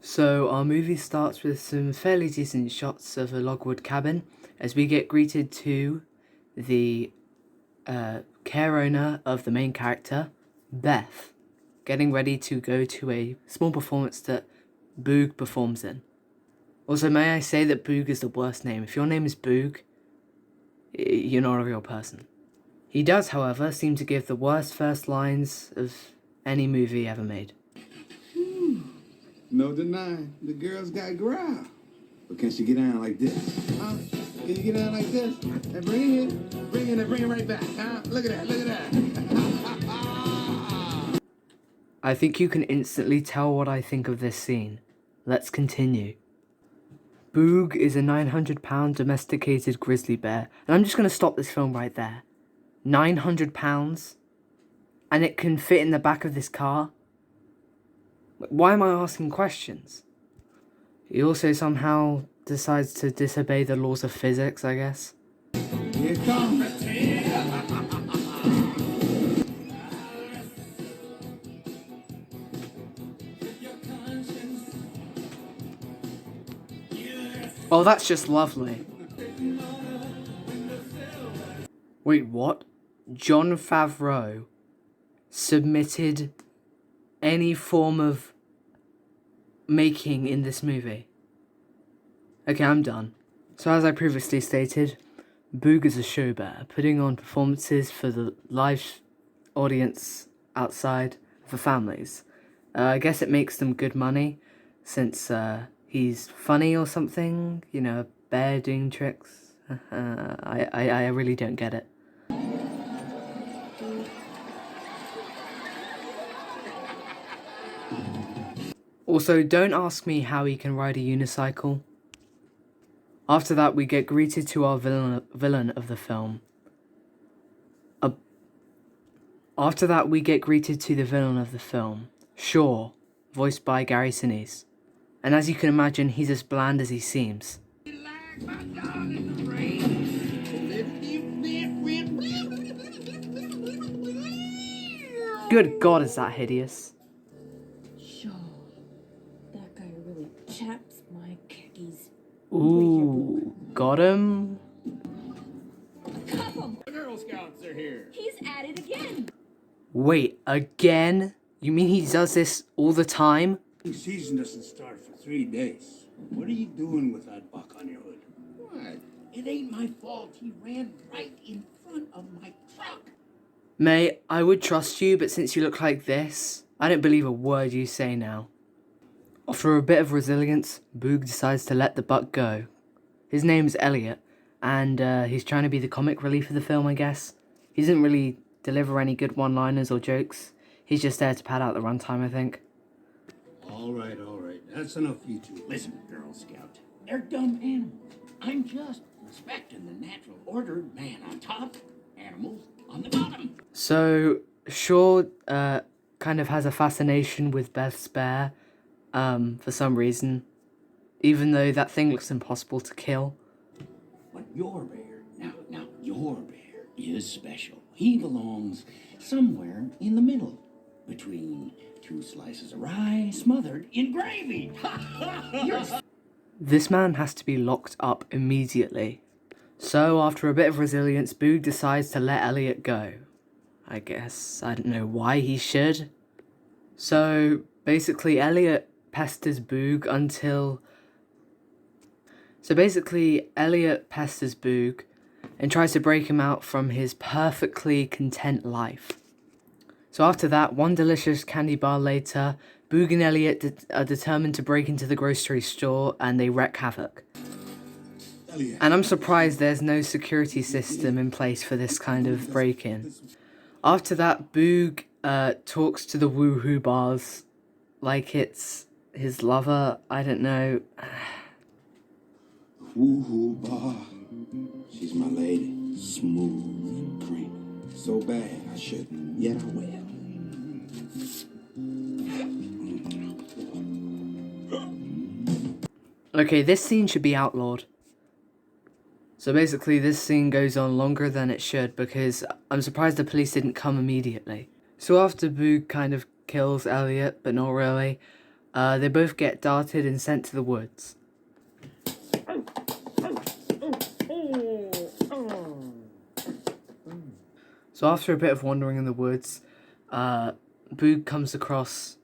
So our movie starts with some fairly decent shots of a logwood cabin as we get greeted to the care owner of the main character, Beth, getting ready to go to a small performance that Boog performs in. Also, may I say that Boog is the worst name. If your name is Boog, you're not a real person. He does, however, seem to give the worst first lines of any movie ever made. No denying, the girl's got growl. But can she get down like this? Huh? Can you get down like this? And bring it and bring it right back, huh? Look at that, look at that. I think you can instantly tell what I think of this scene. Let's continue. Boog is a 900-pound domesticated grizzly bear, and I'm just going to stop this film right there. 900 pounds? And it can fit in the back of this car? Why am I asking questions? He also somehow decides to disobey the laws of physics, I guess. Here it comes. Oh, that's just lovely. Wait, what? Jon Favreau submitted any form of making in this movie. Okay, I'm done. So as I previously stated, Boog is a show bear, putting on performances for the live audience outside for families. I guess it makes them good money, since he's funny or something, you know, a bear doing tricks. I really don't get it. Also, don't ask me how he can ride a unicycle. After that, we get greeted to our villain of the film. After that, we get greeted to the villain of the film, Shaw, voiced by Gary Sinise. And as you can imagine, he's as bland as he seems. Good God, is that hideous? Shaw, that guy really chaps my khakis. Ooh, got him? The Girl Scouts are here. He's at it again. Wait, again? You mean he does this all the time? Season doesn't start for 3 days. What are you doing with that buck on your hood? What? It ain't my fault. He ran right in front of my truck. Mate, I would trust you, but since you look like this, I don't believe a word you say now. After a bit of resilience, Boog decides to let the buck go. His name's Elliot, and he's trying to be the comic relief of the film, I guess. He doesn't really deliver any good one-liners or jokes. He's just there to pad out the runtime, I think. All right. That's enough, you two. Listen, Girl Scout. They're dumb animals. I'm just respecting the natural order. Man on top, animals on the bottom. So, Shaw kind of has a fascination with Beth's bear, for some reason. Even though that thing looks impossible to kill. But your bear, now your bear is special. He belongs somewhere in the middle. Between 2 slices of rye smothered in gravy. This man has to be locked up immediately. So, after a bit of resilience, Boog decides to let Elliot go. I guess, I don't know why he should. So, basically, Elliot pesters Boog and tries to break him out from his perfectly content life. So after that, one delicious candy bar later, Boog and Elliot are determined to break into the grocery store and they wreak havoc. Elliot. And I'm surprised there's no security system in place for this kind of break-in. After that, Boog talks to the woohoo bars like it's his lover. I don't know. Woohoo bar. She's my lady. Smooth and creamy. So bad I shouldn't, yet I will. Okay, this scene should be outlawed. So basically, this scene goes on longer than it should because I'm surprised the police didn't come immediately. So after Boog kind of kills Elliot, but not really, They both get darted and sent to the woods. So after a bit of wandering in the woods, Boog comes across...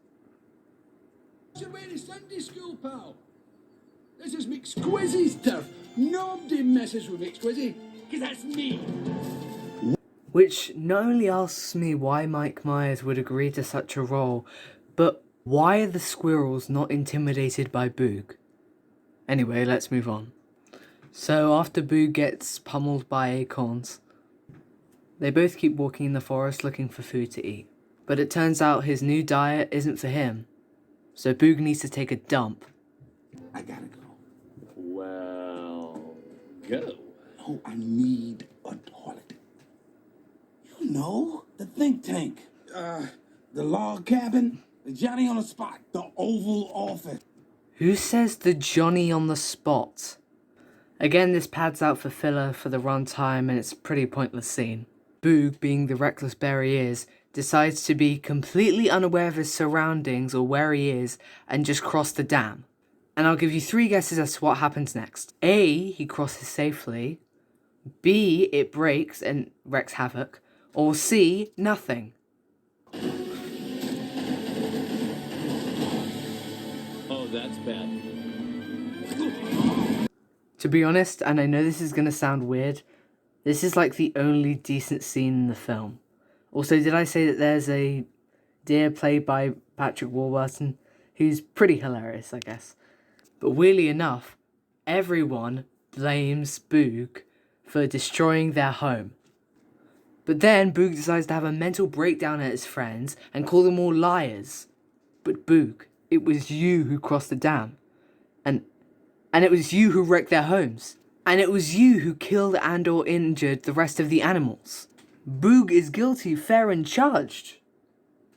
It's away to Sunday school, pal. This is McSquizzy's turf. Nobody messes with McSquizzy, because that's me. Which not only asks me why Mike Myers would agree to such a role, but why are the squirrels not intimidated by Boog? Anyway, let's move on. So after Boog gets pummeled by acorns, they both keep walking in the forest looking for food to eat. But it turns out his new diet isn't for him, so Boog needs to take a dump. I gotta go. Well, go. Oh, I need a toilet. You know, the think tank, the log cabin, the Johnny on the spot, the Oval Office. Who says the Johnny on the spot? Again, this pads out for filler for the runtime and it's a pretty pointless scene. Boog, being the reckless bear he is, decides to be completely unaware of his surroundings or where he is and just cross the dam. And I'll give you 3 guesses as to what happens next. A, he crosses safely. B, it breaks and wreaks havoc. Or C, nothing. Oh, that's bad. To be honest, and I know this is going to sound weird, this is like the only decent scene in the film. Also, did I say that there's a deer played by Patrick Warburton, who's pretty hilarious, I guess. But weirdly enough, everyone blames Boog for destroying their home. But then Boog decides to have a mental breakdown at his friends and call them all liars. But Boog, it was you who crossed the dam. And it was you who wrecked their homes. And it was you who killed and or injured the rest of the animals. Boog is guilty, fair and charged.